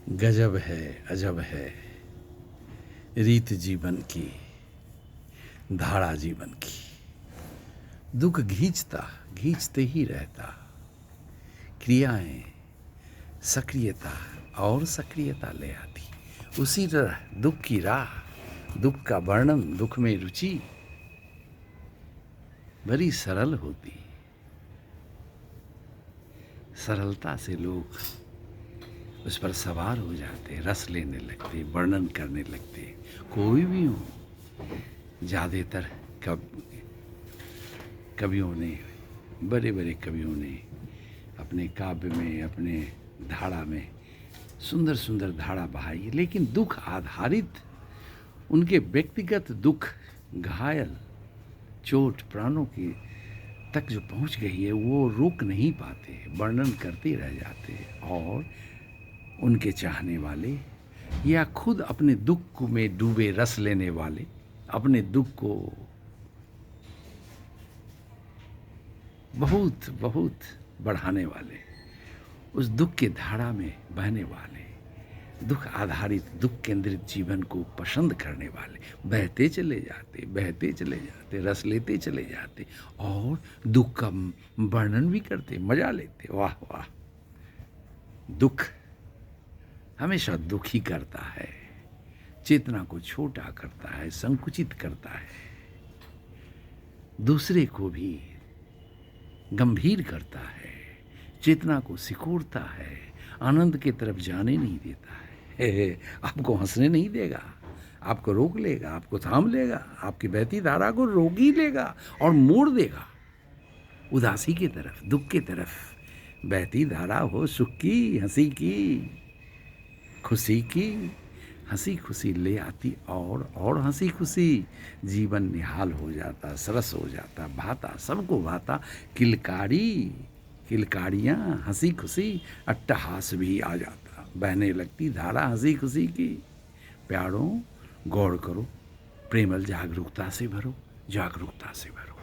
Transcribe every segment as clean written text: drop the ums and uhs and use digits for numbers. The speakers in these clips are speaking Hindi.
गजब है अजब है रीत जीवन की, धारा जीवन की। दुख घींचते ही रहता, क्रियाएं सक्रियता और सक्रियता ले आती। उसी तरह दुख की राह, दुख का वर्णन, दुख में रुचि बड़ी सरल होती। सरलता से लोग उस पर सवार हो जाते, रस लेने लगते, वर्णन करने लगते। कोई भी हो, ज़्यादातर कवियों ने, बड़े बड़े कवियों ने अपने काव्य में, अपने धारा में सुंदर सुंदर धारा बहाई। लेकिन दुख आधारित उनके व्यक्तिगत दुख, घायल चोट प्राणों की तक जो पहुंच गई है, वो रोक नहीं पाते, वर्णन करते रह जाते। और उनके चाहने वाले या खुद अपने दुख में डूबे रस लेने वाले, अपने दुख को बहुत बहुत बढ़ाने वाले, उस दुख के धारा में बहने वाले, दुख आधारित, दुख केंद्रित जीवन को पसंद करने वाले बहते चले जाते, रस लेते चले जाते और दुख का वर्णन भी करते, मजा लेते। वाह वाह! दुख हमेशा दुखी करता है, चेतना को छोटा करता है, संकुचित करता है, दूसरे को भी गंभीर करता है, चेतना को सिकोड़ता है, आनंद की तरफ जाने नहीं देता है। आपको हंसने नहीं देगा, आपको रोक लेगा, आपको थाम लेगा, आपकी बहती धारा को रोक ही लेगा और मोड़ देगा उदासी की तरफ, दुख की तरफ। बहती धारा हो सुख की, हंसी की, खुशी की, हंसी खुशी ले आती और हंसी खुशी जीवन निहाल हो जाता, सरस हो जाता, भाता, सबको भाता। किलकारियाँ हंसी खुशी, अट्टहास भी आ जाता, बहने लगती धारा हंसी खुशी की। प्यारों गौर करो, प्रेमल जागरूकता से भरो, जागरूकता से भरो।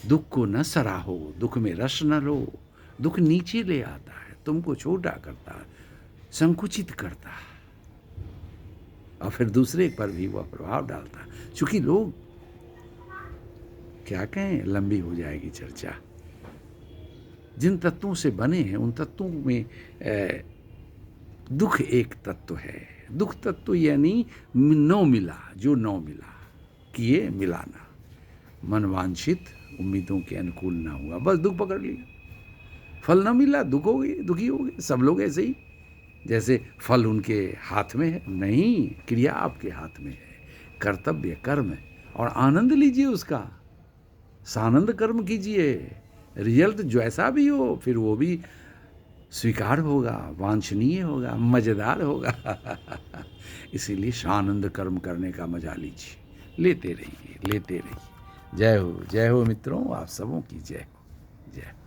दुख को न सराहो, दुख में रस न लो। दुख नीचे ले आता है, तुमको छोटा करता है, संकुचित करता है और फिर दूसरे पर भी वह प्रभाव डालता है। चूंकि लोग क्या कहें, लंबी हो जाएगी चर्चा। जिन तत्वों से बने हैं उन तत्वों में दुख एक तत्व है। दुख तत्व यानी नौ मिला, जो नौ मिला किए मिलाना, मनवांछित उम्मीदों के अनुकूल ना हुआ, बस दुख पकड़ लिया। फल ना मिला, दुख हो गए, दुखी हो गए। सब लोग ऐसे ही, जैसे फल उनके हाथ में है, नहीं, क्रिया आपके हाथ में है, कर्तव्य कर्म है, और आनंद लीजिए उसका, सानंद कर्म कीजिए। रिजल्ट जैसा भी हो फिर वो भी स्वीकार होगा, वांछनीय होगा, मज़ेदार होगा। इसीलिए सानंद कर्म करने का मजा लीजिए, लेते रहिए, लेते रहिए। जय हो मित्रों, आप सबों की जय हो, जय हो।